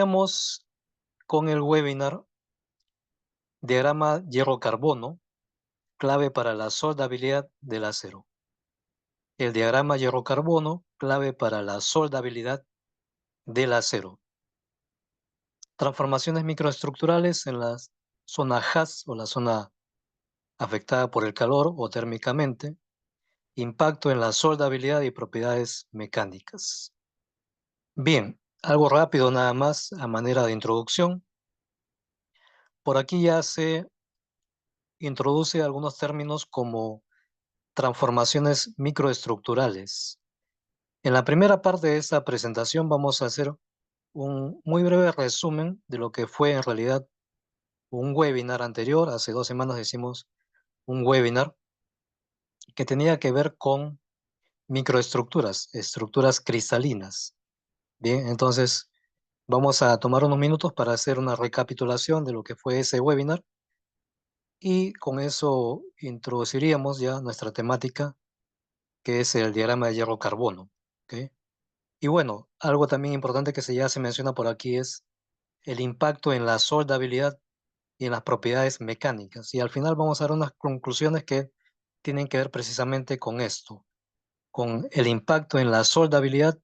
Iniciamos con el webinar Diagrama hierro-carbono, clave para la soldabilidad del acero. El diagrama hierro-carbono, clave para la soldabilidad del acero. Transformaciones microestructurales en la zona HAZ o la zona afectada por el calor o térmicamente. Impacto en la soldabilidad y propiedades mecánicas. Bien, algo rápido nada más a manera de introducción. Por aquí ya se introduce algunos términos como transformaciones microestructurales. En la primera parte de esta presentación vamos a hacer un muy breve resumen de lo que fue en realidad un webinar anterior. Hace 2 semanas hicimos un webinar que tenía que ver con microestructuras, estructuras cristalinas. Bien, entonces vamos a tomar unos minutos para hacer una recapitulación de lo que fue ese webinar y con eso introduciríamos ya nuestra temática, que es el diagrama de hierro-carbono. ¿Ok? Y bueno, algo también importante que ya se menciona por aquí es el impacto en la soldabilidad y en las propiedades mecánicas. Y al final vamos a dar unas conclusiones que tienen que ver precisamente con esto, con el impacto en la soldabilidad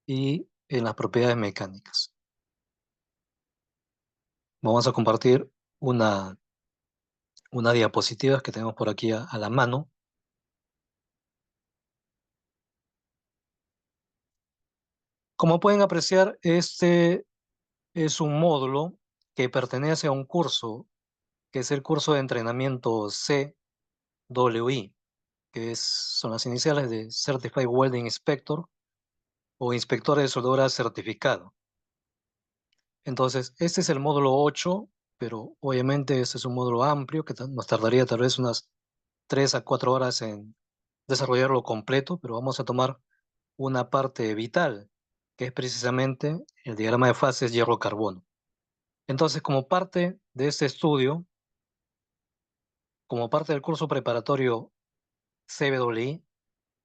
y en las propiedades mecánicas. Vamos a compartir una diapositiva que tenemos por aquí a la mano. Como pueden apreciar, este es un módulo que pertenece a un curso, que es el curso de entrenamiento CWI, son las iniciales de Certified Welding Inspector o Inspector de Soldadura Certificado. Entonces, este es el módulo 8, pero obviamente este es un módulo amplio que nos tardaría tal vez unas 3 a 4 horas en desarrollarlo completo, pero vamos a tomar una parte vital, que es precisamente el diagrama de fases hierro-carbono. Entonces, como parte de este estudio, como parte del curso preparatorio CWI,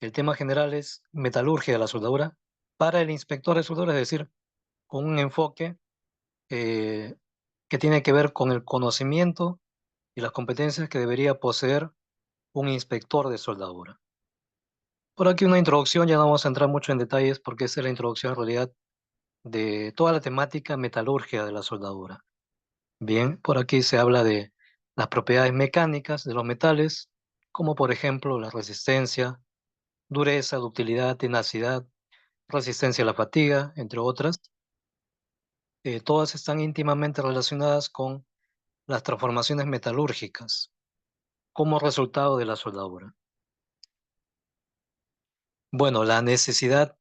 el tema general es metalurgia de la soldadura para el inspector de soldadura, es decir, con un enfoque eh, que tiene que ver con el conocimiento y las competencias que debería poseer un inspector de soldadura. Por aquí una introducción, ya no vamos a entrar mucho en detalles porque esa es la introducción en realidad de toda la temática metalurgia de la soldadura. Bien, por aquí se habla de las propiedades mecánicas de los metales, como por ejemplo la resistencia, dureza, ductilidad, tenacidad, resistencia a la fatiga, entre otras. Todas están íntimamente relacionadas con las transformaciones metalúrgicas como resultado de la soldadura. Bueno, la necesidad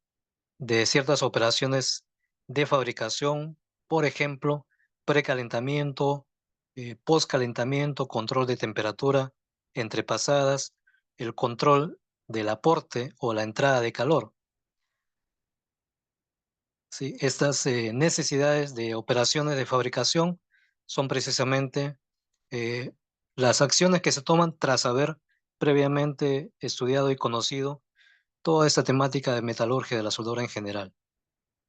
de ciertas operaciones de fabricación, por ejemplo, precalentamiento, postcalentamiento, control de temperatura entrepasadas, el control del aporte o la entrada de calor. ¿Sí? Estas necesidades de operaciones de fabricación son precisamente eh, las acciones que se toman tras haber previamente estudiado y conocido toda esta temática de metalurgia de la soldadura en general.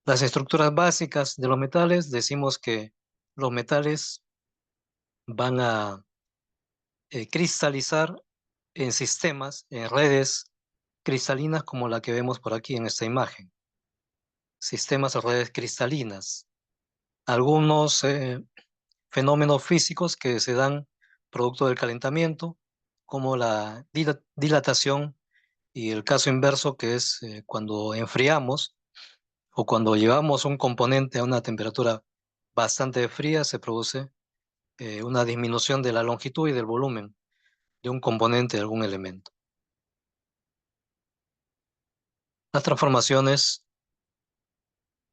Las estructuras básicas de los metales, decimos que los metales van a cristalizar en sistemas, en redes cristalinas como la que vemos por aquí en esta imagen. Sistemas de redes cristalinas. Algunos fenómenos físicos que se dan producto del calentamiento, como la dilatación y el caso inverso, que es cuando enfriamos o cuando llevamos un componente a una temperatura bastante fría, se produce una disminución de la longitud y del volumen de un componente de algún elemento. Las transformaciones,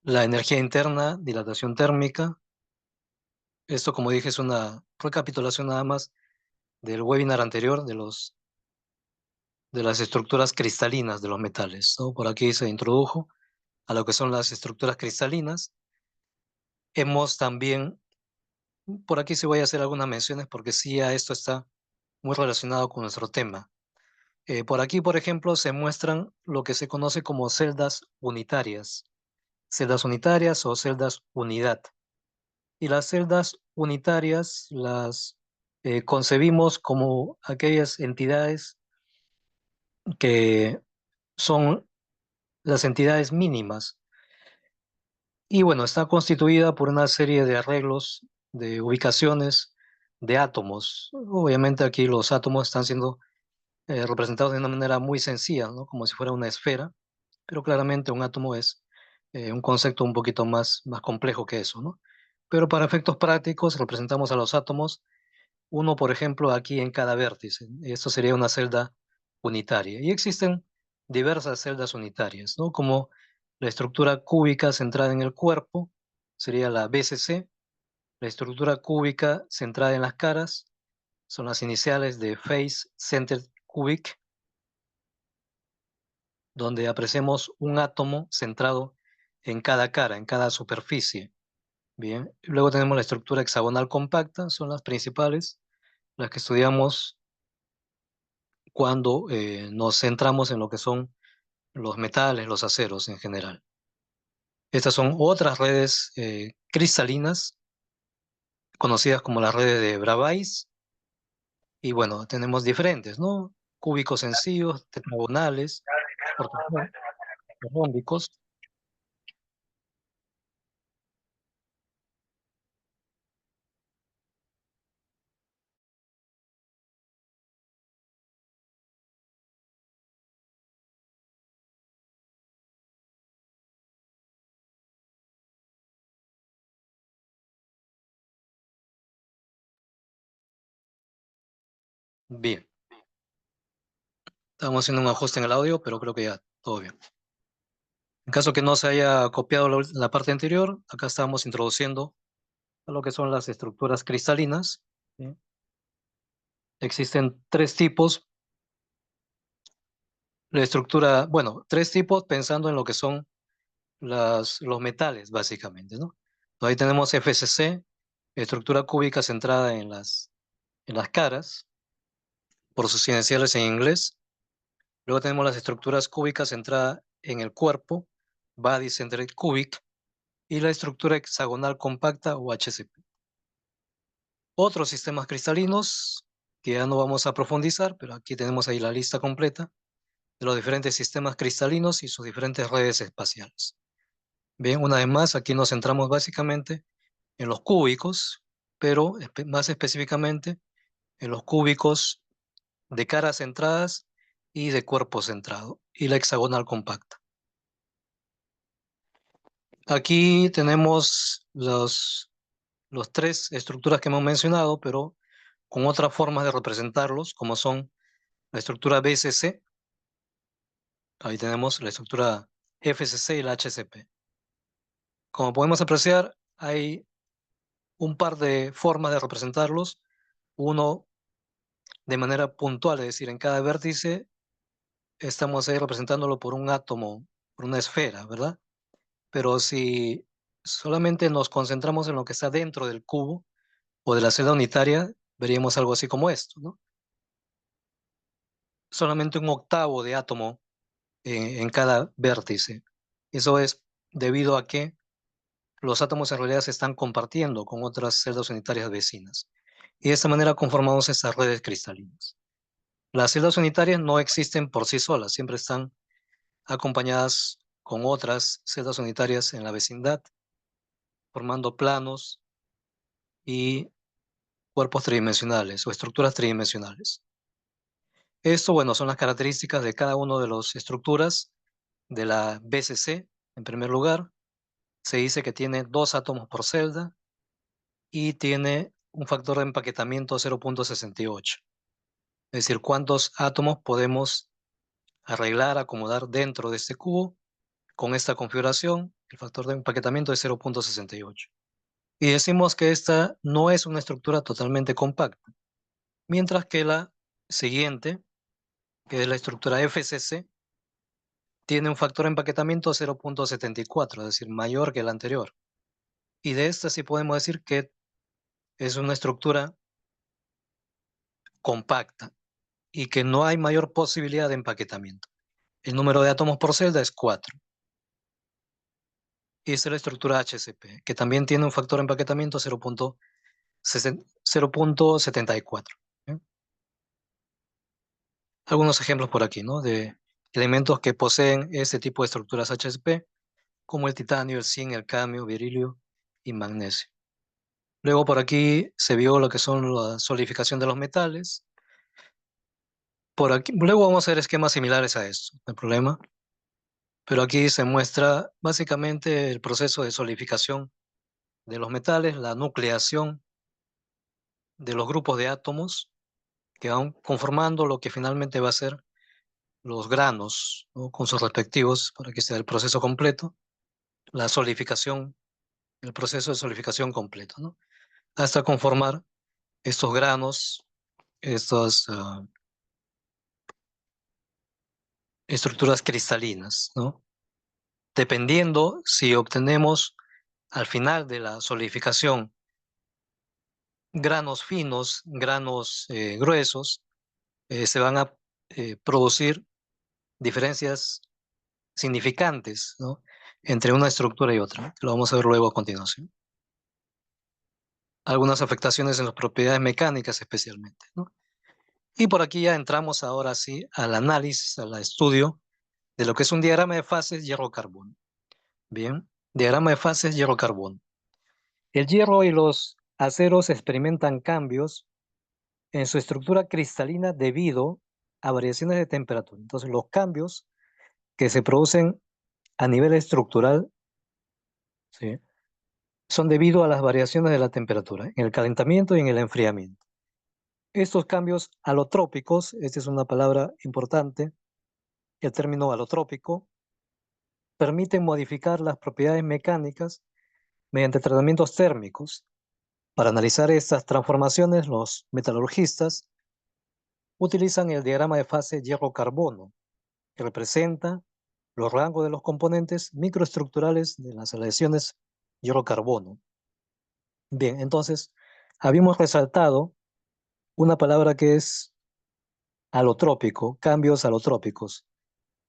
la energía interna, dilatación térmica. Esto, como dije, es una recapitulación nada más del webinar anterior de las estructuras cristalinas de los metales, ¿no? Por aquí se introdujo a lo que son las estructuras cristalinas. Hemos también, por aquí sí voy a hacer algunas menciones porque sí, a esto está muy relacionado con nuestro tema. Por aquí, por ejemplo, se muestran lo que se conoce como celdas unitarias o celdas unidad. Y las celdas unitarias las concebimos como aquellas entidades que son las entidades mínimas. Y bueno, está constituida por una serie de arreglos, de ubicaciones, de átomos. Obviamente aquí los átomos están siendo representados de una manera muy sencilla, ¿no? Como si fuera una esfera, pero claramente un átomo es un concepto un poquito más complejo que eso, ¿no? Pero para efectos prácticos representamos a los átomos, uno, por ejemplo, aquí en cada vértice. Esto sería una celda unitaria. Y existen diversas celdas unitarias, ¿no? Como la estructura cúbica centrada en el cuerpo, sería la BCC. La estructura cúbica centrada en las caras son las iniciales de Face Centered Cubic, donde apreciamos un átomo centrado en cada cara, en cada superficie. Bien, y luego tenemos la estructura hexagonal compacta, son las principales, las que estudiamos cuando nos centramos en lo que son los metales, los aceros en general. Estas son otras redes cristalinas, conocidas como las redes de Bravais, y bueno, tenemos diferentes, ¿no? Cúbicos sencillos, tetragonales, ortorrómbicos. Bien, estamos haciendo un ajuste en el audio, pero creo que ya todo bien. En caso que no se haya copiado la parte anterior, acá estamos introduciendo a lo que son las estructuras cristalinas. ¿Sí? Existen tres tipos. La estructura, bueno, tres tipos pensando en lo que son los metales, básicamente, ¿no? Ahí tenemos FCC, estructura cúbica centrada en las caras, por sus iniciales en inglés. Luego tenemos las estructuras cúbicas centradas en el cuerpo, Body Centered Cubic, y la estructura hexagonal compacta o HCP. Otros sistemas cristalinos que ya no vamos a profundizar, pero aquí tenemos ahí la lista completa de los diferentes sistemas cristalinos y sus diferentes redes espaciales. Bien, una vez más, aquí nos centramos básicamente en los cúbicos, pero más específicamente en los cúbicos de caras centradas y de cuerpo centrado, y la hexagonal compacta. Aquí tenemos los tres estructuras que hemos mencionado, pero con otras formas de representarlos, como son la estructura BCC, ahí tenemos la estructura FCC y la HCP. Como podemos apreciar, hay un par de formas de representarlos, uno de manera puntual, es decir, en cada vértice estamos ahí representándolo por un átomo, por una esfera, ¿verdad? Pero si solamente nos concentramos en lo que está dentro del cubo o de la celda unitaria, veríamos algo así como esto, ¿no? Solamente un octavo de átomo en cada vértice. Eso es debido a que los átomos en realidad se están compartiendo con otras celdas unitarias vecinas. Y de esta manera conformamos estas redes cristalinas. Las celdas unitarias no existen por sí solas, siempre están acompañadas con otras celdas unitarias en la vecindad, formando planos y cuerpos tridimensionales o estructuras tridimensionales. Esto, bueno, son las características de cada una de las estructuras de la BCC. En primer lugar, se dice que tiene dos átomos por celda y tiene un factor de empaquetamiento 0.68. Es decir, cuántos átomos podemos arreglar, acomodar dentro de este cubo con esta configuración. El factor de empaquetamiento es 0.68. Y decimos que esta no es una estructura totalmente compacta, mientras que la siguiente, que es la estructura FCC, tiene un factor de empaquetamiento 0.74, es decir, mayor que el anterior. Y de esta sí podemos decir que es una estructura compacta y que no hay mayor posibilidad de empaquetamiento. El número de átomos por celda es 4. y esta es la estructura HCP, que también tiene un factor de empaquetamiento 0.74. ¿Bien? Algunos ejemplos por aquí, ¿no? De elementos que poseen este tipo de estructuras HCP, como el titanio, el zinc, el cadmio, berilio y magnesio. Luego por aquí se vio lo que son la solidificación de los metales. Por aquí, luego vamos a ver esquemas similares a esto, no hay problema. Pero aquí se muestra básicamente el proceso de solidificación de los metales, la nucleación de los grupos de átomos que van conformando lo que finalmente va a ser los granos, ¿no? Con sus respectivos, para que sea el proceso completo, la solidificación, el proceso de solidificación completo, ¿no? Hasta conformar estos granos, estas estructuras cristalinas, ¿no? Dependiendo si obtenemos al final de la solidificación granos finos, granos gruesos, se van a producir diferencias significantes, ¿no? Entre una estructura y otra. Lo vamos a ver luego a continuación. Algunas afectaciones en las propiedades mecánicas especialmente, ¿no? Y por aquí ya entramos ahora sí al análisis, al estudio de lo que es un diagrama de fases hierro-carbono. Bien, diagrama de fases hierro-carbono. El hierro y los aceros experimentan cambios en su estructura cristalina debido a variaciones de temperatura. Entonces, los cambios que se producen a nivel estructural, ¿sí?, son debido a las variaciones de la temperatura, en el calentamiento y en el enfriamiento. Estos cambios alotrópicos, esta es una palabra importante, el término alotrópico, permiten modificar las propiedades mecánicas mediante tratamientos térmicos. Para analizar estas transformaciones, los metalurgistas utilizan el diagrama de fase hierro-carbono, que representa los rangos de los componentes microestructurales de las aleaciones hierro-carbono. Bien, entonces, habíamos resaltado una palabra que es alotrópico, cambios alotrópicos.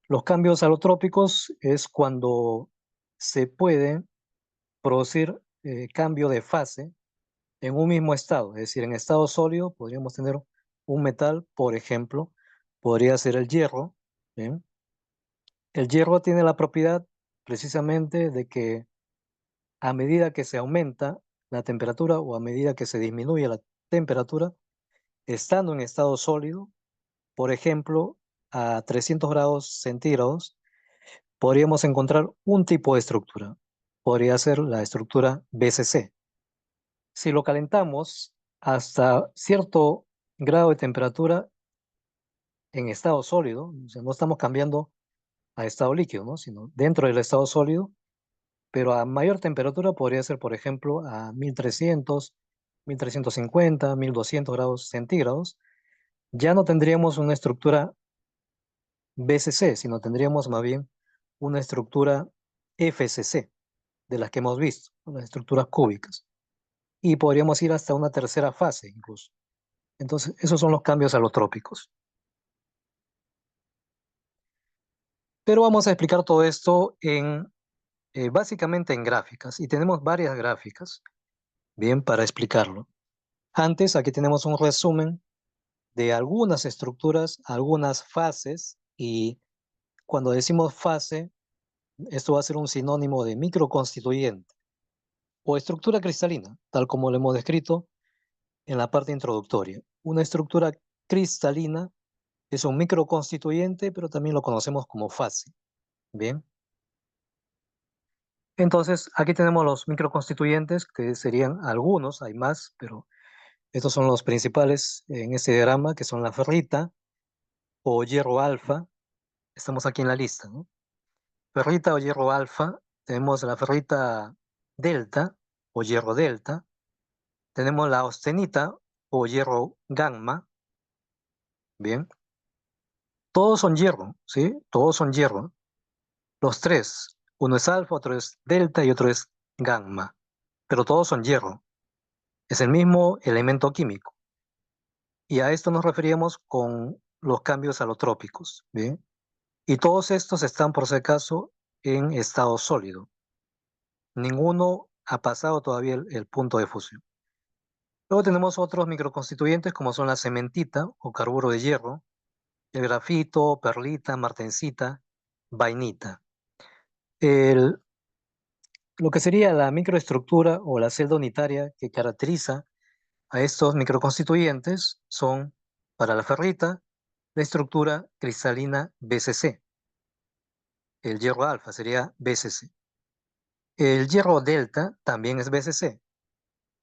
Los cambios alotrópicos es cuando se puede producir cambio de fase en un mismo estado, es decir, en estado sólido podríamos tener un metal, por ejemplo, podría ser el hierro. ¿Bien? El hierro tiene la propiedad precisamente de que a medida que se aumenta la temperatura o a medida que se disminuye la temperatura, estando en estado sólido, por ejemplo, a 300 grados centígrados, podríamos encontrar un tipo de estructura. Podría ser la estructura BCC. Si lo calentamos hasta cierto grado de temperatura en estado sólido, o sea, no estamos cambiando a estado líquido, ¿no?, sino dentro del estado sólido, pero a mayor temperatura podría ser, por ejemplo, a 1300, 1350, 1200 grados centígrados, ya no tendríamos una estructura BCC, sino tendríamos más bien una estructura FCC, de las que hemos visto, las estructuras cúbicas. Y podríamos ir hasta una tercera fase incluso. Entonces, esos son los cambios alotrópicos. Pero vamos a explicar todo esto básicamente en gráficas, y tenemos varias gráficas, bien, para explicarlo. Antes, aquí tenemos un resumen de algunas estructuras, algunas fases, y cuando decimos fase, esto va a ser un sinónimo de microconstituyente o estructura cristalina, tal como lo hemos descrito en la parte introductoria. Una estructura cristalina es un microconstituyente, pero también lo conocemos como fase. Bien. Entonces, aquí tenemos los microconstituyentes, que serían algunos, hay más, pero estos son los principales en este diagrama, que son la ferrita o hierro alfa. Estamos aquí en la lista, ¿no? Ferrita o hierro alfa, tenemos la ferrita delta o hierro delta, tenemos la austenita o hierro gamma, bien. Todos son hierro, ¿sí? Todos son hierro. Los tres, uno es alfa, otro es delta y otro es gamma, pero todos son hierro. Es el mismo elemento químico. Y a esto nos referíamos con los cambios alotrópicos, ¿bien? Y todos estos están, por si acaso, en estado sólido. Ninguno ha pasado todavía el punto de fusión. Luego tenemos otros microconstituyentes como son la cementita o carburo de hierro, el grafito, perlita, martensita, vainita. El- lo que sería la microestructura o la celda unitaria que caracteriza a estos microconstituyentes son, para la ferrita, la estructura cristalina BCC. El hierro alfa sería BCC. El hierro delta también es BCC,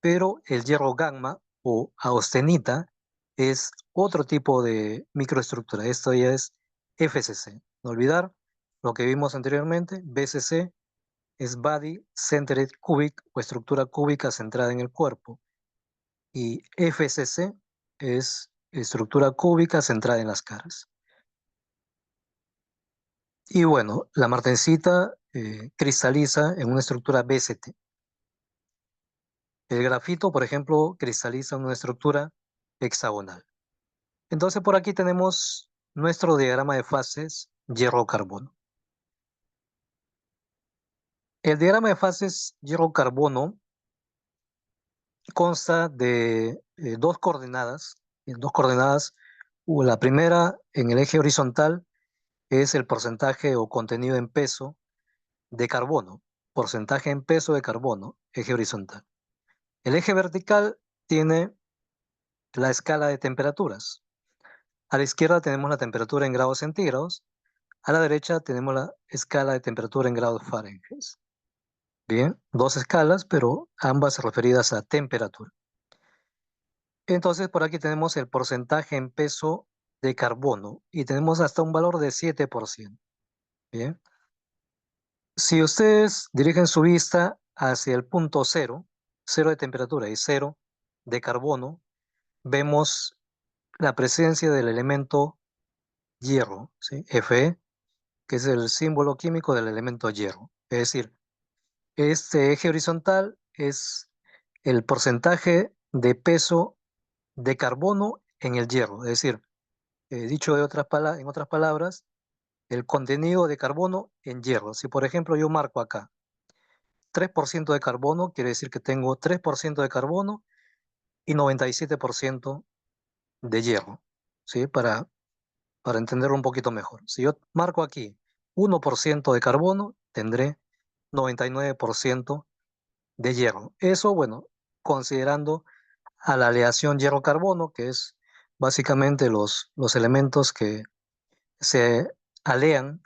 pero el hierro gamma o austenita es otro tipo de microestructura. Esto ya es FCC. No olvidar lo que vimos anteriormente, BCC es Body Centered Cubic o estructura cúbica centrada en el cuerpo. Y FCC es estructura cúbica centrada en las caras. Y bueno, la martensita cristaliza en una estructura BCT. El grafito, por ejemplo, cristaliza en una estructura hexagonal. Entonces por aquí tenemos nuestro diagrama de fases hierro-carbono. El diagrama de fases hierro-carbono consta de dos coordenadas. La primera en el eje horizontal es el porcentaje o contenido en peso de carbono. Porcentaje en peso de carbono, eje horizontal. El eje vertical tiene la escala de temperaturas. A la izquierda tenemos la temperatura en grados centígrados. A la derecha tenemos la escala de temperatura en grados Fahrenheit. Bien, dos escalas, pero ambas referidas a temperatura. Entonces, por aquí tenemos el porcentaje en peso de carbono y tenemos hasta un valor de 7%. Bien, si ustedes dirigen su vista hacia el punto cero, cero de temperatura y cero de carbono, vemos la presencia del elemento hierro, ¿sí? Fe, que es el símbolo químico del elemento hierro. Es decir, este eje horizontal es el porcentaje de peso de carbono en el hierro. Es decir, dicho en otras palabras, el contenido de carbono en hierro. Si por ejemplo yo marco acá 3% de carbono, quiere decir que tengo 3% de carbono y 97% de hierro, ¿sí? Para entenderlo un poquito mejor. Si yo marco aquí 1% de carbono, tendré 99% de hierro. Eso, bueno, considerando a la aleación hierro-carbono, que es básicamente los elementos que se alean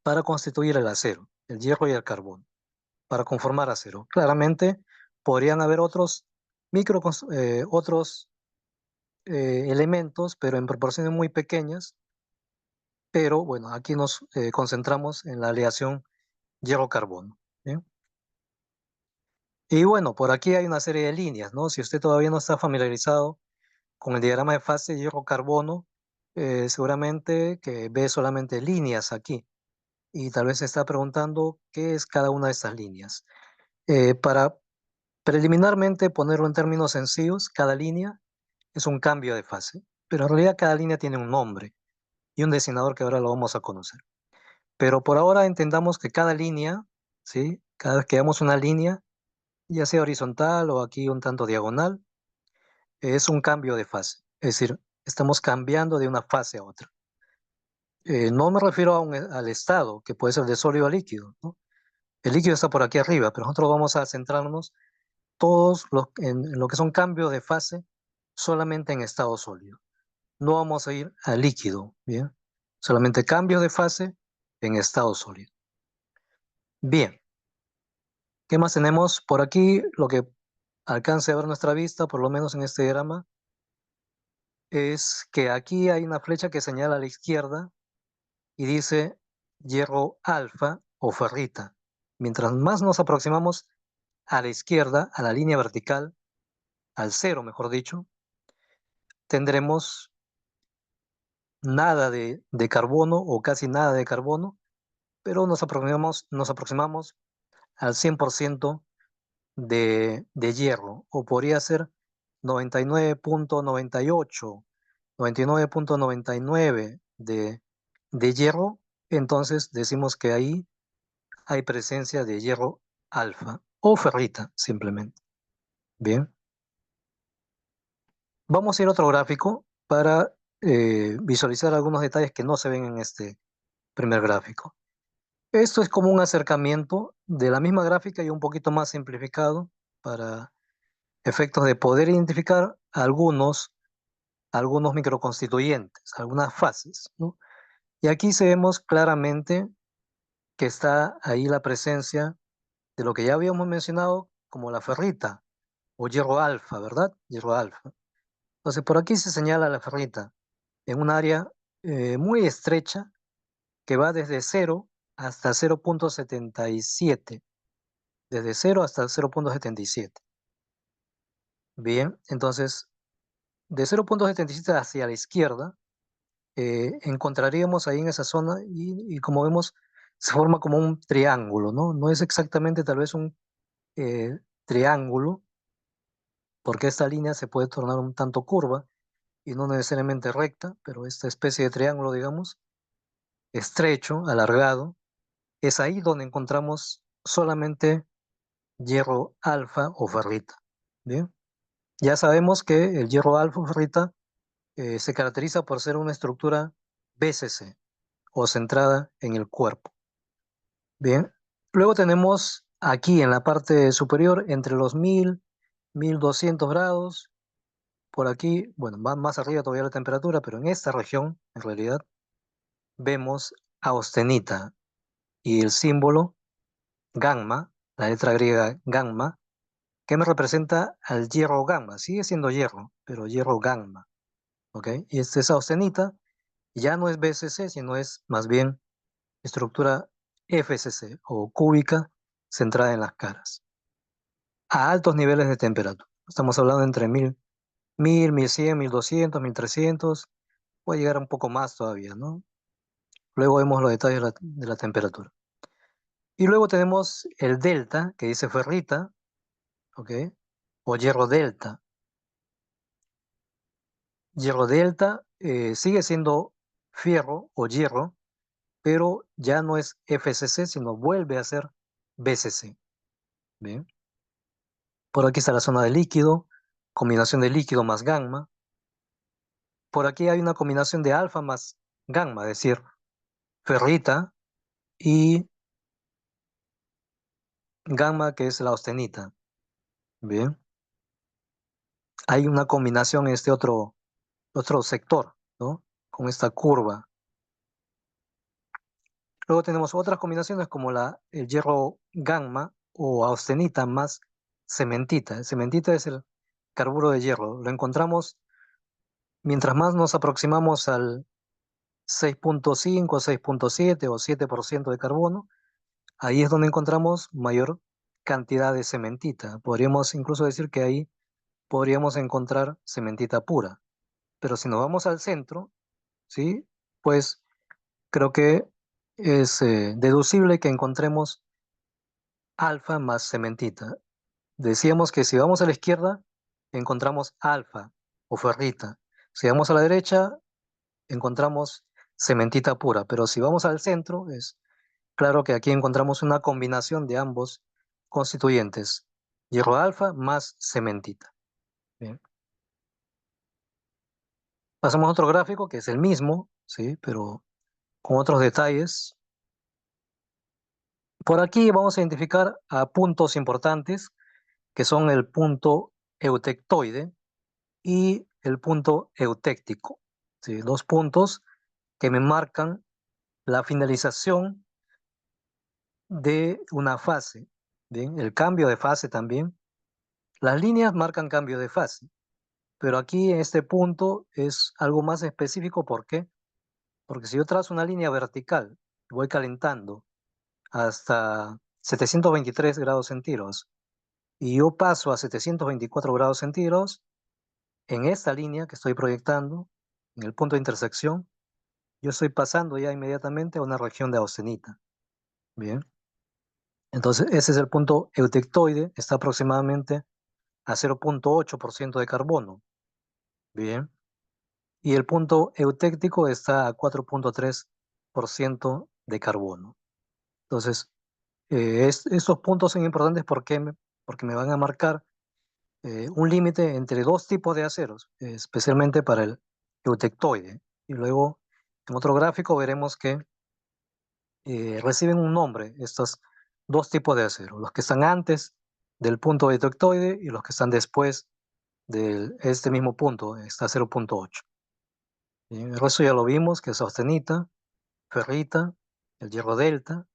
para constituir el acero, el hierro y el carbono, para conformar acero. Claramente podrían haber otros elementos, pero en proporciones muy pequeñas. Pero bueno, aquí nos concentramos en la aleación hierro-carbono. ¿Bien? Y bueno, por aquí hay una serie de líneas, ¿no? Si usted todavía no está familiarizado con el diagrama de fase hierro-carbono, seguramente que ve solamente líneas aquí y tal vez se está preguntando qué es cada una de estas líneas. Para preliminarmente ponerlo en términos sencillos, cada línea es un cambio de fase, pero en realidad cada línea tiene un nombre y un designador que ahora lo vamos a conocer. Pero por ahora entendamos que cada línea, ¿sí? Cada vez que damos una línea, ya sea horizontal o aquí un tanto diagonal, es un cambio de fase. Es decir, estamos cambiando de una fase a otra. No me refiero al estado, que puede ser de sólido a líquido, ¿no? El líquido está por aquí arriba, pero nosotros vamos a centrarnos en lo que son cambios de fase solamente en estado sólido. No vamos a ir a líquido, ¿bien? Solamente cambios de fase en estado sólido. Bien, ¿qué más tenemos por aquí? Lo que alcance a ver nuestra vista, por lo menos en este diagrama, es que aquí hay una flecha que señala a la izquierda y dice hierro alfa o ferrita. Mientras más nos aproximamos a la izquierda, a la línea vertical, al cero, mejor dicho, tendremos nada de carbono o casi nada de carbono, pero nos aproximamos al 100% de hierro, o podría ser 99.98, 99.99 de hierro, entonces decimos que ahí hay presencia de hierro alfa o ferrita simplemente. Bien, vamos a ir a otro gráfico para visualizar algunos detalles que no se ven en este primer gráfico. Esto es como un acercamiento de la misma gráfica y un poquito más simplificado para efectos de poder identificar algunos microconstituyentes, algunas fases, ¿no? Y aquí se vemos claramente que está ahí la presencia de lo que ya habíamos mencionado como la ferrita o hierro alfa, ¿verdad? Hierro alfa. Entonces por aquí se señala la ferrita en un área muy estrecha que va desde 0 hasta 0,77. Desde 0 hasta 0,77. Bien, entonces de 0,77 hacia la izquierda encontraríamos ahí en esa zona y como vemos se forma como un triángulo, ¿no? No es exactamente tal vez un triángulo porque esta línea se puede tornar un tanto curva y no necesariamente recta, pero esta especie de triángulo, digamos, estrecho, alargado, es ahí donde encontramos solamente hierro alfa o ferrita. Bien, ya sabemos que el hierro alfa o ferrita se caracteriza por ser una estructura BCC o centrada en el cuerpo. Bien, luego tenemos aquí en la parte superior entre los 1200 grados. Por aquí, bueno, más arriba todavía la temperatura, pero en esta región, en realidad, vemos austenita y el símbolo gamma, la letra griega gamma, que me representa al hierro gamma. Sigue siendo hierro, pero hierro gamma, ¿ok? Y esa austenita ya no es BCC, sino es más bien estructura FCC o cúbica centrada en las caras, a altos niveles de temperatura. Estamos hablando entre 1100, 1200, 1300, puede llegar a un poco más todavía, ¿no? Luego vemos los detalles de la temperatura. Y luego tenemos el delta, que dice ferrita, ¿ok? O hierro delta. Hierro delta sigue siendo fierro o hierro, pero ya no es FCC, sino vuelve a ser BCC. ¿Bien? Por aquí está la zona de líquido, combinación de líquido más gamma. Por aquí hay una combinación de alfa más gamma, es decir, ferrita y gamma, que es la austenita. Bien, hay una combinación en este otro sector, ¿no? Con esta curva. Luego tenemos otras combinaciones como el hierro gamma o austenita más cementita. El cementita es el carburo de hierro. Lo encontramos mientras más nos aproximamos al 6,5, 6,7 o 7% de carbono. Ahí es donde encontramos mayor cantidad de cementita. Podríamos incluso decir que ahí podríamos encontrar cementita pura. Pero si nos vamos al centro, ¿sí? Pues creo que es deducible que encontremos alfa más cementita. Decíamos que si vamos a la izquierda, encontramos alfa o ferrita. Si vamos a la derecha, encontramos cementita pura. Pero si vamos al centro, es claro que aquí encontramos una combinación de ambos constituyentes. Hierro alfa más cementita. Bien. Pasamos a otro gráfico que es el mismo, ¿sí? Pero con otros detalles. Por aquí vamos a identificar a puntos importantes que son el punto eutectoide y el punto eutéctico. ¿Sí? Dos puntos que me marcan la finalización de una fase. Bien, el cambio de fase también. Las líneas marcan cambio de fase, pero aquí en este punto es algo más específico. ¿Por qué? Porque si yo trazo una línea vertical, voy calentando hasta 723 grados centígrados y yo paso a 724 grados centígrados, en esta línea que estoy proyectando, en el punto de intersección, yo estoy pasando ya inmediatamente a una región de austenita. Bien, entonces ese es el punto eutectoide, está aproximadamente a 0,8% de carbono. Bien, y el punto eutéctico está a 4,3% de carbono. Entonces, Estos puntos son importantes porque me van a marcar un límite entre dos tipos de aceros, especialmente para el eutectoide. Y luego en otro gráfico veremos que reciben un nombre estos dos tipos de acero, los que están antes del punto eutectoide y los que están después de este mismo punto, está 0,8. El resto ya lo vimos, que es austenita, ferrita, el hierro delta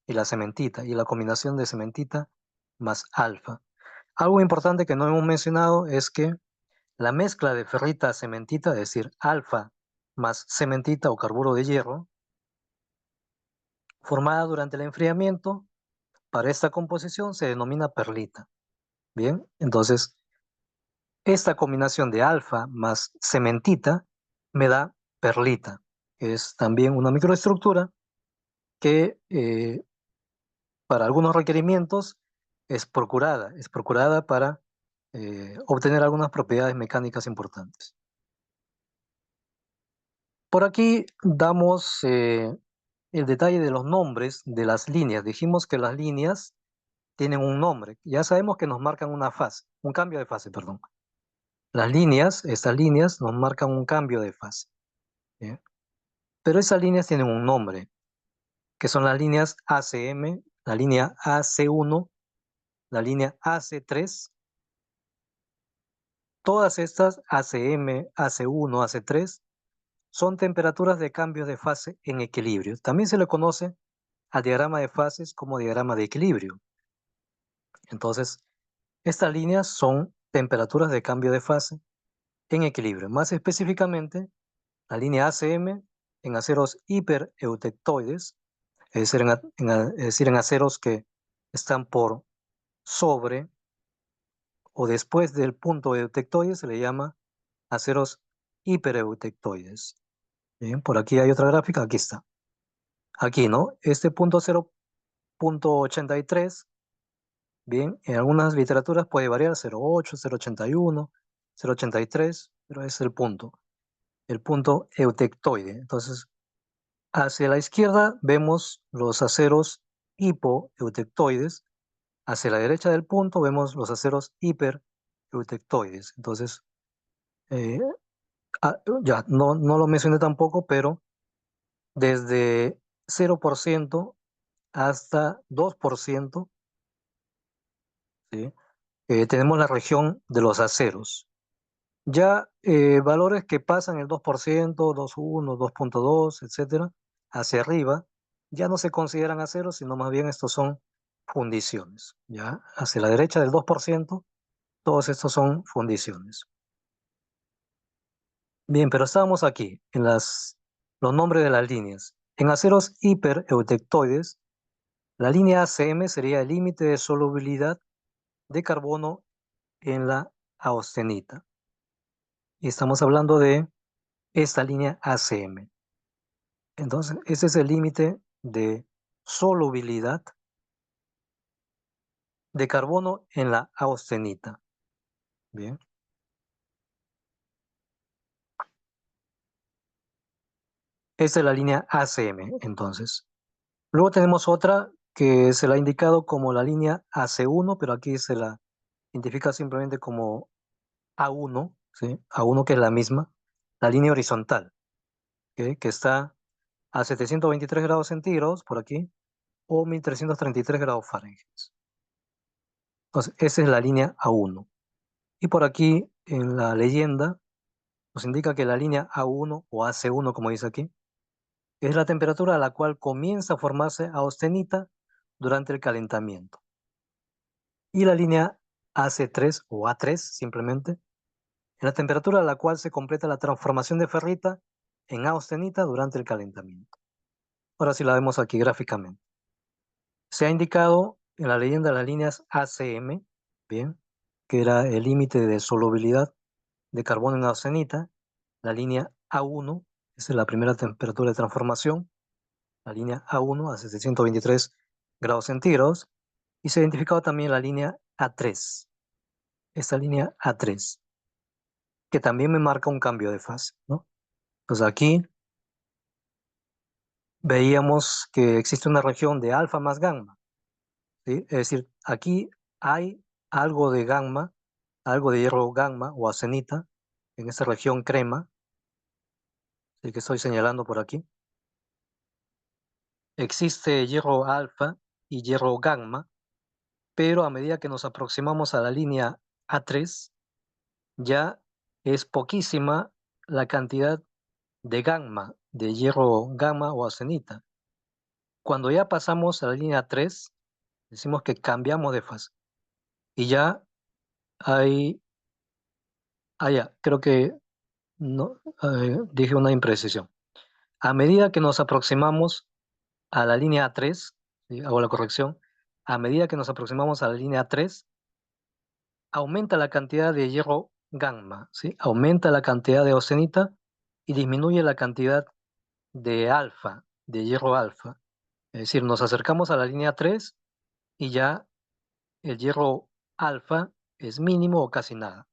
y la cementita, y la combinación de cementita más alfa. Algo importante que no hemos mencionado es que la mezcla de ferrita-cementita, es decir, alfa más cementita o carburo de hierro, formada durante el enfriamiento, para esta composición se denomina perlita. Bien, entonces esta combinación de alfa más cementita me da perlita. Es también una microestructura que para algunos requerimientos es procurada para obtener algunas propiedades mecánicas importantes. Por aquí damos el detalle de los nombres de las líneas. Dijimos que las líneas tienen un nombre. Ya sabemos que nos marcan una fase, un cambio de fase, perdón. Las líneas, estas líneas nos marcan un cambio de fase. ¿Bien? Pero esas líneas tienen un nombre, que son las líneas ACM, la línea AC1, la línea AC3. Todas estas ACM, AC1, AC3 son temperaturas de cambio de fase en equilibrio. También se le conoce al diagrama de fases como diagrama de equilibrio. Entonces, estas líneas son temperaturas de cambio de fase en equilibrio. Más específicamente, la línea ACM en aceros hipereutectoides, es decir, en aceros que están por sobre o después del punto eutectoide, se le llama aceros hipereutectoides. Bien, por aquí hay otra gráfica, aquí está. Aquí, ¿no? Este punto 0,83, bien, en algunas literaturas puede variar 0,8, 0,81, 0,83, pero es el punto eutectoide. Entonces, hacia la izquierda vemos los aceros hipoeutectoides, hacia la derecha del punto vemos los aceros hipereutectoides. Entonces, eh, ya, no lo mencioné tampoco, pero desde 0% hasta 2%, ¿sí? Tenemos la región de los aceros. Ya valores que pasan el 2%, 2,1, 2,2, etcétera, hacia arriba, ya no se consideran aceros, sino más bien estos son fundiciones. ¿Ya? Hacia la derecha del 2%, todos estos son fundiciones. Bien, pero estábamos aquí, en los nombres de las líneas. En aceros hipereutectoides, la línea ACM sería el límite de solubilidad de carbono en la austenita. Y estamos hablando de esta línea ACM. Entonces, ese es el límite de solubilidad de carbono en la austenita. Bien. Esta es la línea ACM, entonces. Luego tenemos otra que se la ha indicado como la línea AC1, pero aquí se la identifica simplemente como A1, ¿sí? A1 que es la misma, la línea horizontal, ¿ok? Que está a 723 grados centígrados por aquí o 1333 grados Fahrenheit. Entonces, esa es la línea A1. Y por aquí en la leyenda nos indica que la línea A1 o AC1, como dice aquí, es la temperatura a la cual comienza a formarse austenita durante el calentamiento. Y la línea AC3 o A3 simplemente es la temperatura a la cual se completa la transformación de ferrita en austenita durante el calentamiento. Ahora sí la vemos aquí gráficamente. Se ha indicado en la leyenda las líneas ACM, bien, que era el límite de solubilidad de carbono en austenita, la línea A1, esa es la primera temperatura de transformación, la línea A1 a 723 grados centígrados, y se ha identificado también la línea A3, esta línea A3, que también me marca un cambio de fase, ¿no? Entonces aquí veíamos que existe una región de alfa más gamma. ¿sí? Es decir, aquí hay algo de gamma, algo de hierro gamma o arsenita en esta región crema, ¿sí? Que estoy señalando por aquí. Existe hierro alfa y hierro gamma, pero a medida que nos aproximamos a la línea A3, ya es poquísima la cantidad de gamma, de hierro gamma o arsenita. Cuando ya pasamos a la línea 3, decimos que cambiamos de fase. Y ya hay, ya, creo que no, dije una imprecisión. A medida que nos aproximamos a la línea A3, ¿sí? Hago la corrección, a medida que nos aproximamos a la línea A3, aumenta la cantidad de hierro gamma, ¿sí? Aumenta la cantidad de austenita y disminuye la cantidad de alfa, de hierro alfa. Es decir, nos acercamos a la línea 3 y ya el hierro alfa es mínimo o casi nada.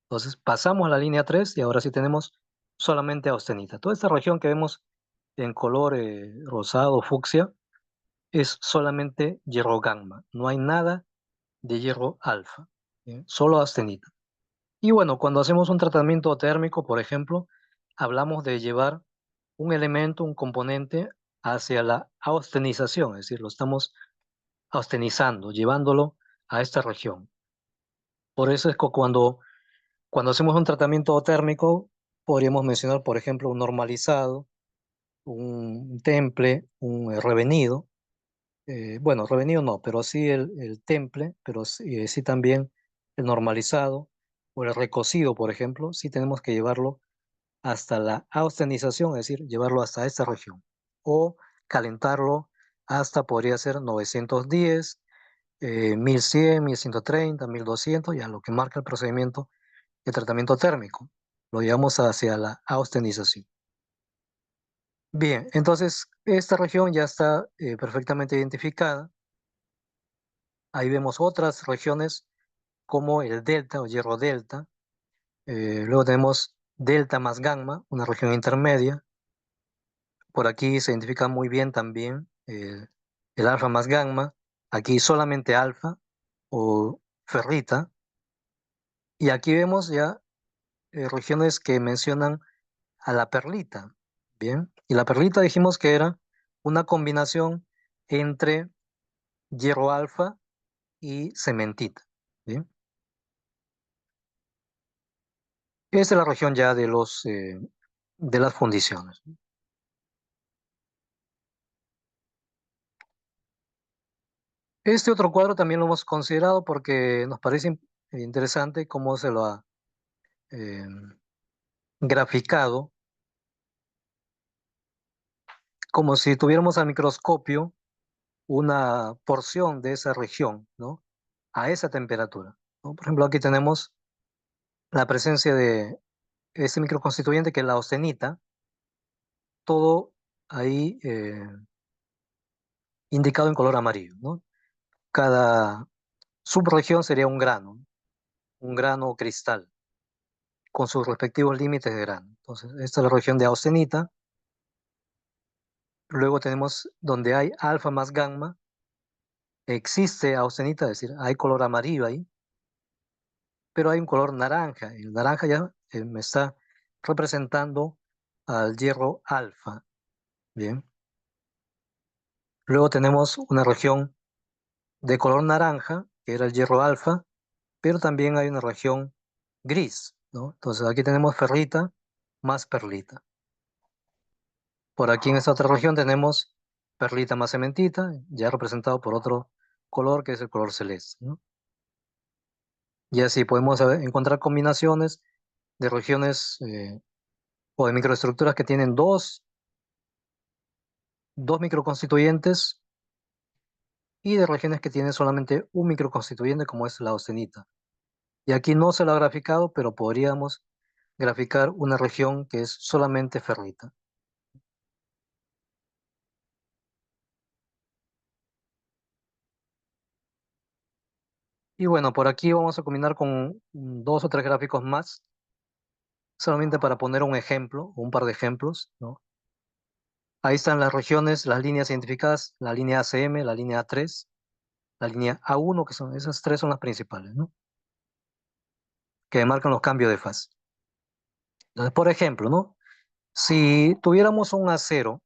Entonces pasamos a la línea 3 y ahora sí tenemos solamente austenita. Toda esta región que vemos en color rosado, fucsia, es solamente hierro gamma. No hay nada de hierro alfa, solo austenita. Y bueno, cuando hacemos un tratamiento térmico, por ejemplo, hablamos de llevar un elemento, un componente hacia la austenización, es decir, lo estamos austenizando, llevándolo a esta región. Por eso es que cuando hacemos un tratamiento térmico, podríamos mencionar, por ejemplo, un normalizado, un temple, un revenido. Bueno, revenido no, pero sí el temple, pero sí, sí también el normalizado o el recocido, por ejemplo, sí tenemos que llevarlo hasta la austenización, es decir, llevarlo hasta esta región. O calentarlo hasta, podría ser 910, 1100, 1130, 1200, ya lo que marca el procedimiento de tratamiento térmico. Lo llevamos hacia la austenización. Bien, entonces esta región ya está perfectamente identificada. Ahí vemos otras regiones como el delta o hierro delta. Luego tenemos delta más gamma, una región intermedia. Por aquí se identifica muy bien también el alfa más gamma. Aquí solamente alfa o ferrita. Y aquí vemos ya regiones que mencionan a la perlita. Bien. Y la perlita dijimos que era una combinación entre hierro alfa y cementita. Bien. Esta es la región ya de las fundiciones. Este otro cuadro también lo hemos considerado porque nos parece interesante cómo se lo ha eh, graficado, como si tuviéramos al microscopio una porción de esa región, ¿no? A esa temperatura, ¿no? Por ejemplo, aquí tenemos la presencia de ese microconstituyente que es la austenita, todo ahí indicado en color amarillo, ¿no? Cada subregión sería un grano cristal, con sus respectivos límites de grano. Entonces, esta es la región de austenita. Luego tenemos donde hay alfa más gamma, existe austenita, es decir, hay color amarillo ahí, pero hay un color naranja. El naranja ya me está representando al hierro alfa. Bien. Luego tenemos una región de color naranja, que era el hierro alfa, pero también hay una región gris, ¿no? Entonces aquí tenemos ferrita más perlita. Por aquí en esta otra región tenemos perlita más cementita, ya representado por otro color que es el color celeste, ¿no? Y así podemos encontrar combinaciones de regiones o de microestructuras que tienen dos microconstituyentes y de regiones que tienen solamente un microconstituyente como es la austenita. Y aquí no se lo ha graficado, pero podríamos graficar una región que es solamente ferrita. Y bueno, por aquí vamos a combinar con dos o tres gráficos más, solamente para poner un ejemplo, o un par de ejemplos, ¿no? Ahí están las regiones, las líneas identificadas, la línea ACM, la línea A3. la línea A1, que son esas tres son las principales, ¿no? Que marcan los cambios de fase. Entonces, por ejemplo, ¿no? Si tuviéramos un acero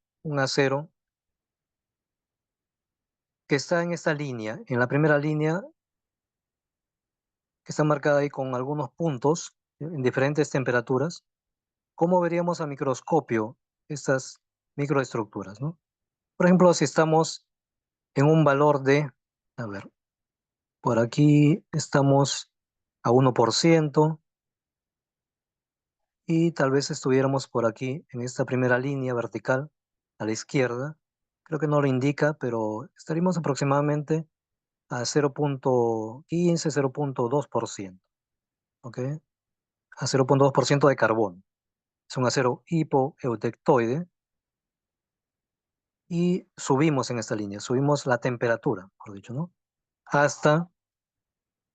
que está en esta línea, en la primera línea, que está marcada ahí con algunos puntos en diferentes temperaturas, ¿cómo veríamos a microscopio estas microestructuras, ¿no? Por ejemplo, si estamos en un valor de, a ver, por aquí estamos a 1% y tal vez estuviéramos por aquí en esta primera línea vertical a la izquierda. Creo que no lo indica, pero estaríamos aproximadamente a 0.15, 0.2%, ¿ok? A 0.2% de carbono. Es un acero hipoeutectoide y subimos en esta línea, subimos la temperatura, por dicho, ¿no? Hasta,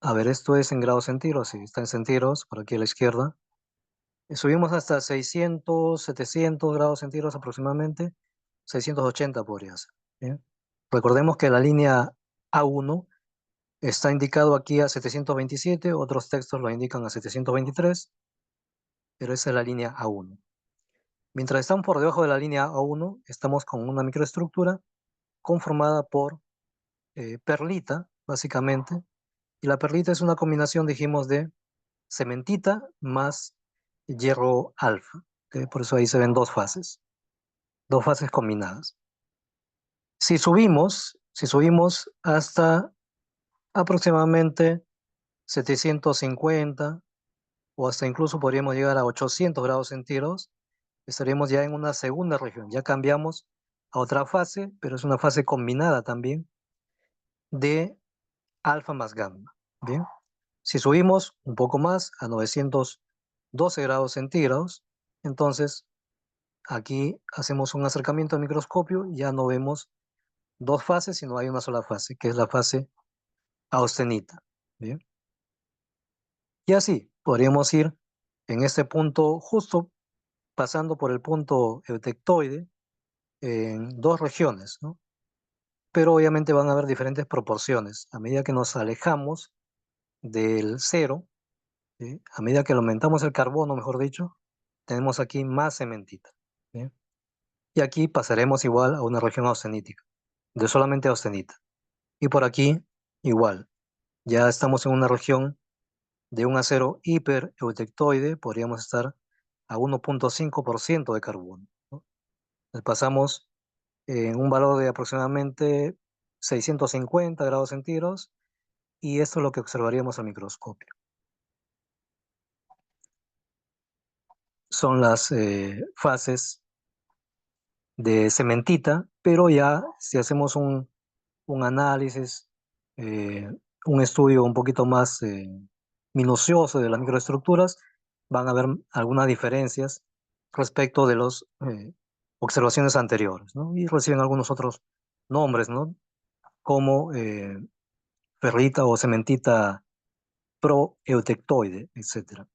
a ver, esto es en grados centígrados, sí, está en centígrados, por aquí a la izquierda. Subimos hasta 600, 700 grados centígrados aproximadamente, 680 podría ser. ¿Bien? Recordemos que la línea A1 está indicado aquí a 727, otros textos lo indican a 723, pero esa es la línea A1. Mientras estamos por debajo de la línea A1, estamos con una microestructura conformada por perlita, básicamente, y la perlita es una combinación, dijimos, de cementita más hierro alfa. ¿Ok? Por eso ahí se ven dos fases combinadas. Si subimos hasta aproximadamente 750 o hasta incluso podríamos llegar a 800 grados centígrados, estaríamos ya en una segunda región. Ya cambiamos a otra fase, pero es una fase combinada también de alfa más gamma. Bien, si subimos un poco más a 912 grados centígrados, entonces aquí hacemos un acercamiento al microscopio y ya no vemos dos fases, sino hay una sola fase, que es la fase austenita. Bien, y así podríamos ir en este punto, justo pasando por el punto eutectoide, en dos regiones, ¿no? Pero obviamente van a haber diferentes proporciones. A medida que nos alejamos del cero, ¿sí? A medida que aumentamos el carbono, mejor dicho, tenemos aquí más cementita. ¿Sí? Y aquí pasaremos igual a una región austenítica, de solamente austenita. Y por aquí igual, ya estamos en una región de un acero hipereutectoide, podríamos estar a 1.5% de carbono, ¿no? Entonces pasamos en un valor de aproximadamente 650 grados centígrados y esto es lo que observaríamos al microscopio. Son las fases de cementita, pero ya si hacemos un análisis, eh, un estudio un poquito más minucioso de las microestructuras, van a haber algunas diferencias respecto de las observaciones anteriores, ¿no? Y reciben algunos otros nombres, ¿no? Como ferrita o cementita proeutectoide, etcétera.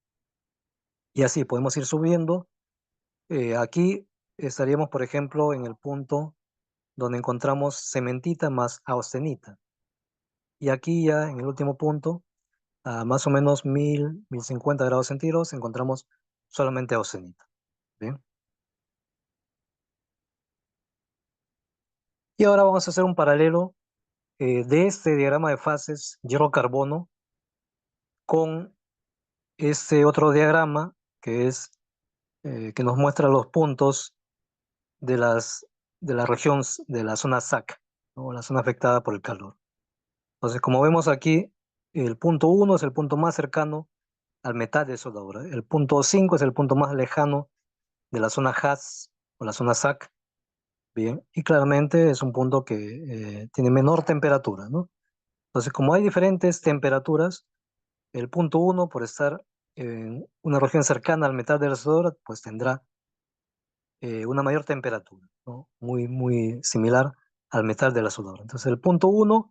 Y así podemos ir subiendo. Aquí estaríamos, por ejemplo, en el punto donde encontramos cementita más austenita. Y aquí ya en el último punto, a más o menos 1050 grados centígrados, encontramos solamente austenita. ¿Bien? Y ahora vamos a hacer un paralelo de este diagrama de fases hierro-carbono con este otro diagrama que es que nos muestra los puntos de de la región de la zona SAC, ¿no? La zona afectada por el calor. Entonces, como vemos aquí, el punto 1 es el punto más cercano al metal de soldadura. El punto 5 es el punto más lejano de la zona HAS o la zona SAC. Bien, y claramente es un punto que tiene menor temperatura, ¿no? Entonces, como hay diferentes temperaturas, el punto 1, por estar en una región cercana al metal de la soldadura, pues tendrá una mayor temperatura, ¿no? Muy similar al metal de la soldadura. Entonces, el punto 1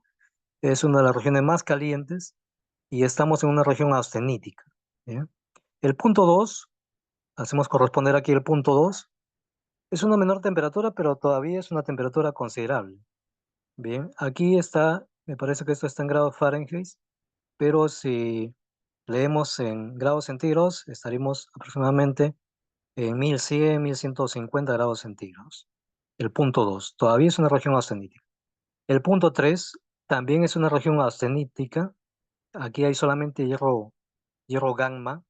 es una de las regiones más calientes y estamos en una región austenítica. ¿Bien? El punto 2, hacemos corresponder aquí el punto 2, es una menor temperatura, pero todavía es una temperatura considerable. Bien, aquí está Me parece que esto está en grados Fahrenheit, pero si leemos en grados centígrados, estaríamos aproximadamente en 1100, 1150 grados centígrados. El punto 2 todavía es una región austenítica. El punto 3 también es una región austenítica. Aquí hay solamente hierro gamma,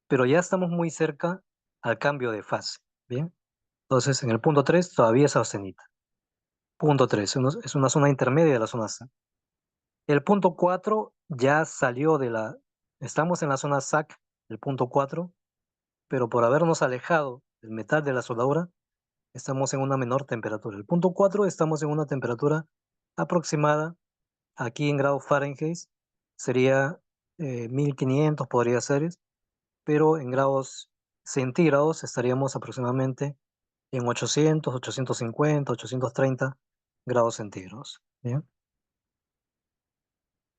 pero ya estamos muy cerca al cambio de fase. Bien, entonces en el punto 3 todavía es austenita. Punto 3 es una zona intermedia de la zona C. El punto 4 ya salió estamos en la zona SAC, el punto 4, pero por habernos alejado del metal de la soldadura, estamos en una menor temperatura. El punto 4 estamos en una temperatura aproximada, aquí en grados Fahrenheit, sería 1500 podría ser, pero en grados centígrados estaríamos aproximadamente en 800, 850, 830 grados centígrados. ¿Bien?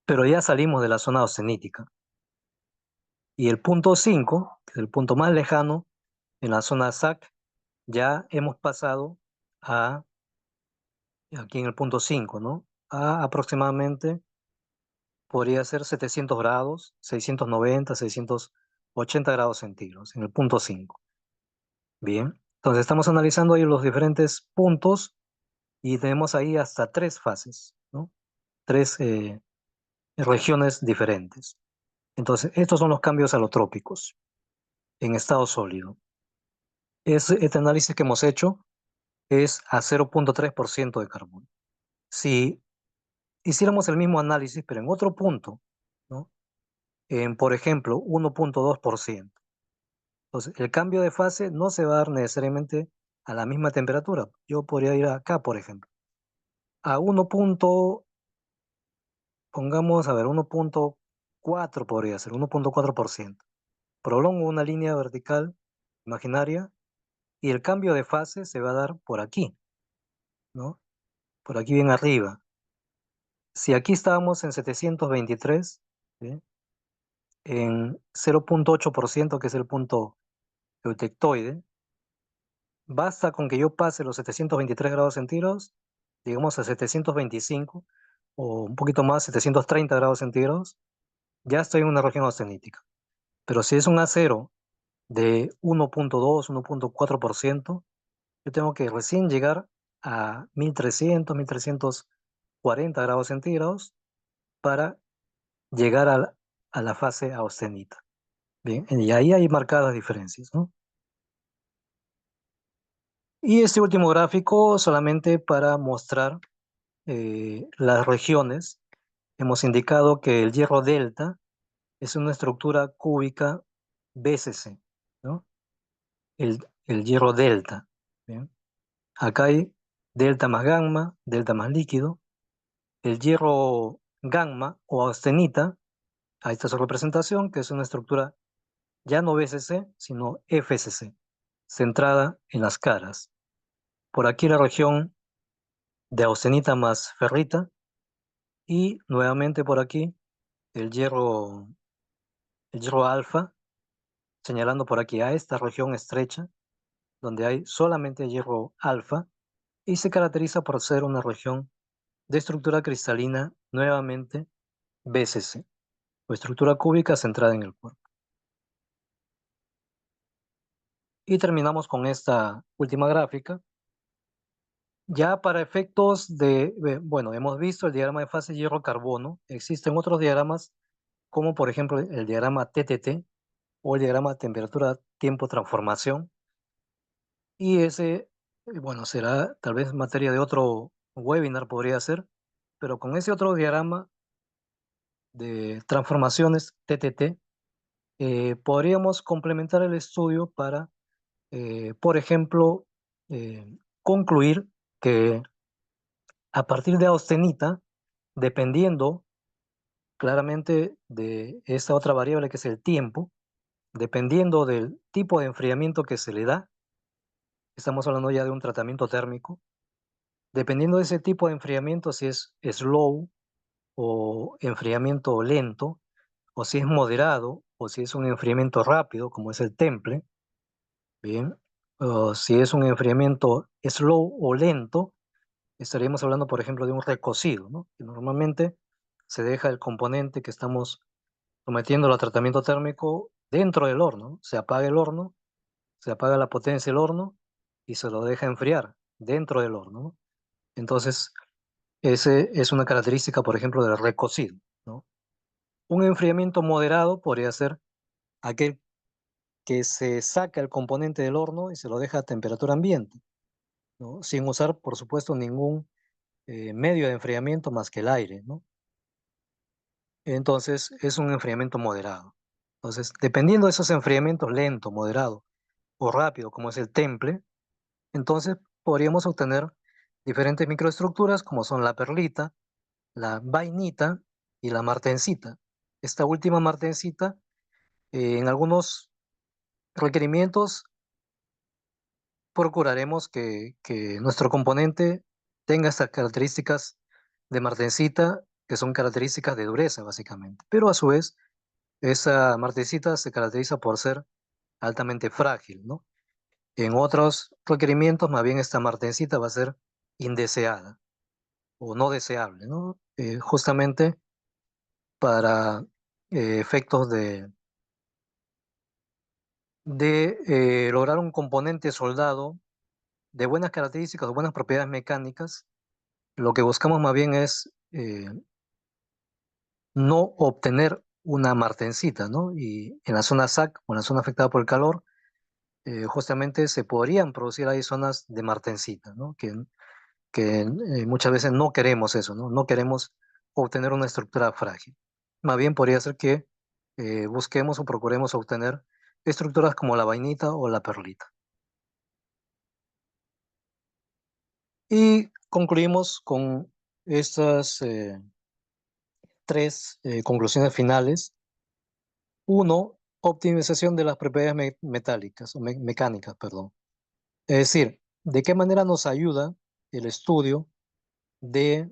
Pero ya salimos de la zona oceanítica. Y el punto 5, que es el punto más lejano, en la zona SAC, ya hemos pasado aquí en el punto 5, ¿no? A aproximadamente, podría ser 700 grados, 690, 680 grados centígrados, en el punto 5. Bien, entonces estamos analizando ahí los diferentes puntos y tenemos ahí hasta tres fases, ¿no? Tres regiones diferentes. Entonces, estos son los cambios alotrópicos en estado sólido. Este análisis que hemos hecho es a 0,3% de carbono. Si hiciéramos el mismo análisis, pero en otro punto, ¿no? En, por ejemplo, 1,2%. Entonces, el cambio de fase no se va a dar necesariamente a la misma temperatura. Yo podría ir acá, por ejemplo, a pongamos, a ver, 1,4 podría ser, 1,4%. Prolongo una línea vertical imaginaria y el cambio de fase se va a dar por aquí, ¿no? Por aquí bien arriba. Si aquí estábamos en 723, ¿sí? En 0,8%, que es el punto eutectoide, basta con que yo pase los 723 grados centígrados, digamos a 725 o un poquito más, 730 grados centígrados, ya estoy en una región austenítica. Pero si es un acero de 1,2, 1,4%, yo tengo que recién llegar a 1300, 1340 grados centígrados para llegar a la fase austenita. Bien, y ahí hay marcadas diferencias, ¿no? Y este último gráfico solamente para mostrar las regiones. Hemos indicado que el hierro delta es una estructura cúbica BCC, ¿no? El hierro delta. ¿Bien? Acá hay delta más gamma, delta más líquido. El hierro gamma o austenita, ahí está su representación, que es una estructura ya no BCC, sino FCC, centrada en las caras. Por aquí la región de austenita más ferrita y nuevamente por aquí el hierro alfa, señalando por aquí a esta región estrecha, donde hay solamente hierro alfa y se caracteriza por ser una región de estructura cristalina nuevamente BCC, o estructura cúbica centrada en el cuerpo. Y terminamos con esta última gráfica. Ya para efectos bueno, hemos visto el diagrama de fase hierro-carbono. Existen otros diagramas, como por ejemplo el diagrama TTT o el diagrama temperatura-tiempo-transformación. Y ese, bueno, será tal vez materia de otro webinar, podría ser, pero con ese otro diagrama de transformaciones TTT, podríamos complementar el estudio para, por ejemplo, concluir que a partir de austenita, dependiendo claramente de esta otra variable que es el tiempo, dependiendo del tipo de enfriamiento que se le da, estamos hablando ya de un tratamiento térmico, dependiendo de ese tipo de enfriamiento, si es slow o enfriamiento lento, o si es moderado, o si es un enfriamiento rápido, como es el temple, bien, o si es un enfriamiento slow o lento, estaríamos hablando, por ejemplo, de un recocido, ¿no? Que normalmente se deja el componente que estamos sometiéndolo a tratamiento térmico dentro del horno, ¿no? Se apaga el horno, se apaga la potencia del horno y se lo deja enfriar dentro del horno, ¿no? Entonces, ese es una característica, por ejemplo, del recocido, ¿no? Un enfriamiento moderado podría ser aquel que se saca el componente del horno y se lo deja a temperatura ambiente, ¿no? Sin usar, por supuesto, ningún medio de enfriamiento más que el aire, ¿no? Entonces, es un enfriamiento moderado. Entonces, dependiendo de esos enfriamientos lento, moderado o rápido, como es el temple, entonces podríamos obtener diferentes microestructuras como son la perlita, la vainita y la martensita. Esta última martensita, en algunos requerimientos, procuraremos que nuestro componente tenga estas características de martensita, que son características de dureza, básicamente. Pero a su vez, esa martensita se caracteriza por ser altamente frágil, ¿no? En otros requerimientos, más bien esta martensita va a ser indeseada o no deseable, ¿no? Justamente para efectos de lograr un componente soldado de buenas características o buenas propiedades mecánicas, lo que buscamos más bien es no obtener una martensita, ¿no? Y en la zona SAC o en la zona afectada por el calor, justamente se podrían producir ahí zonas de martensita, ¿no? Que muchas veces no queremos eso, ¿no? No queremos obtener una estructura frágil. Más bien podría ser que busquemos o procuremos obtener estructuras como la vainita o la perlita. Y concluimos con estas tres conclusiones finales. Uno, optimización de las propiedades metálicas o mecánicas, perdón. Es decir, ¿de qué manera nos ayuda el estudio de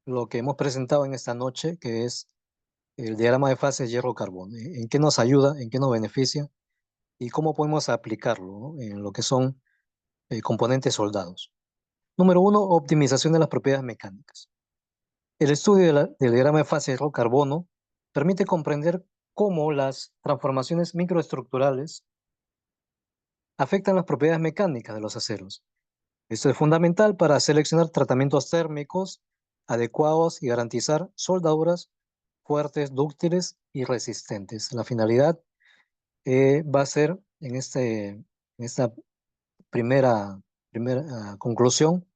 lo que hemos presentado en esta noche, que es el diagrama de fases hierro-carbón? ¿En qué nos ayuda? ¿En qué nos beneficia? ¿Y cómo podemos aplicarlo, ¿no? En lo que son componentes soldados? Número uno, optimización de las propiedades mecánicas. El estudio del diagrama de fase hierro-carbono permite comprender cómo las transformaciones microestructurales afectan las propiedades mecánicas de los aceros. Esto es fundamental para seleccionar tratamientos térmicos adecuados y garantizar soldaduras fuertes, dúctiles y resistentes. La finalidad va a ser en esta primera conclusión,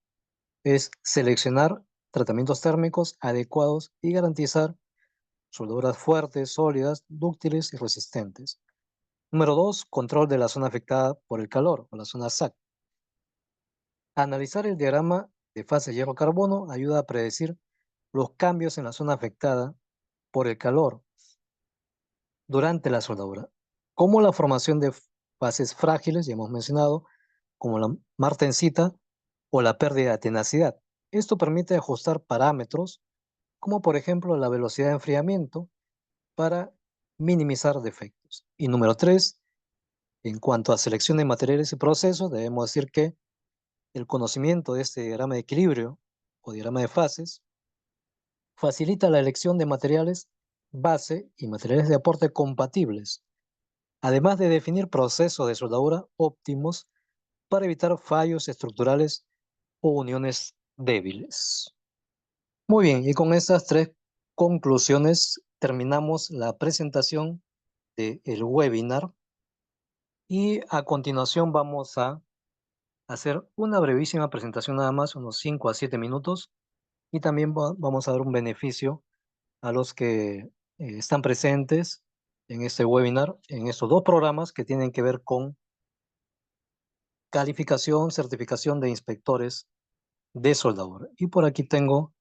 es seleccionar tratamientos térmicos adecuados y garantizar soldaduras fuertes, sólidas, dúctiles y resistentes. Número dos, control de la zona afectada por el calor o la zona SAC. Analizar el diagrama de fase hierro-carbono ayuda a predecir los cambios en la zona afectada por el calor durante la soldadura, como la formación de fases frágiles, ya hemos mencionado, como la martensita o la pérdida de tenacidad. Esto permite ajustar parámetros, como por ejemplo la velocidad de enfriamiento, para minimizar defectos. Y número tres, en cuanto a selección de materiales y procesos, debemos decir que el conocimiento de este diagrama de equilibrio o diagrama de fases facilita la elección de materiales base y materiales de aporte compatibles, además de definir procesos de soldadura óptimos para evitar fallos estructurales o uniones débiles. Muy bien, y con estas tres conclusiones terminamos la presentación del webinar y a continuación vamos a hacer una brevísima presentación nada más, unos 5 a 7 minutos, y también vamos a dar un beneficio a los que están presentes en este webinar, en estos dos programas que tienen que ver con calificación, certificación de inspectores de soldadura. Y por aquí tengo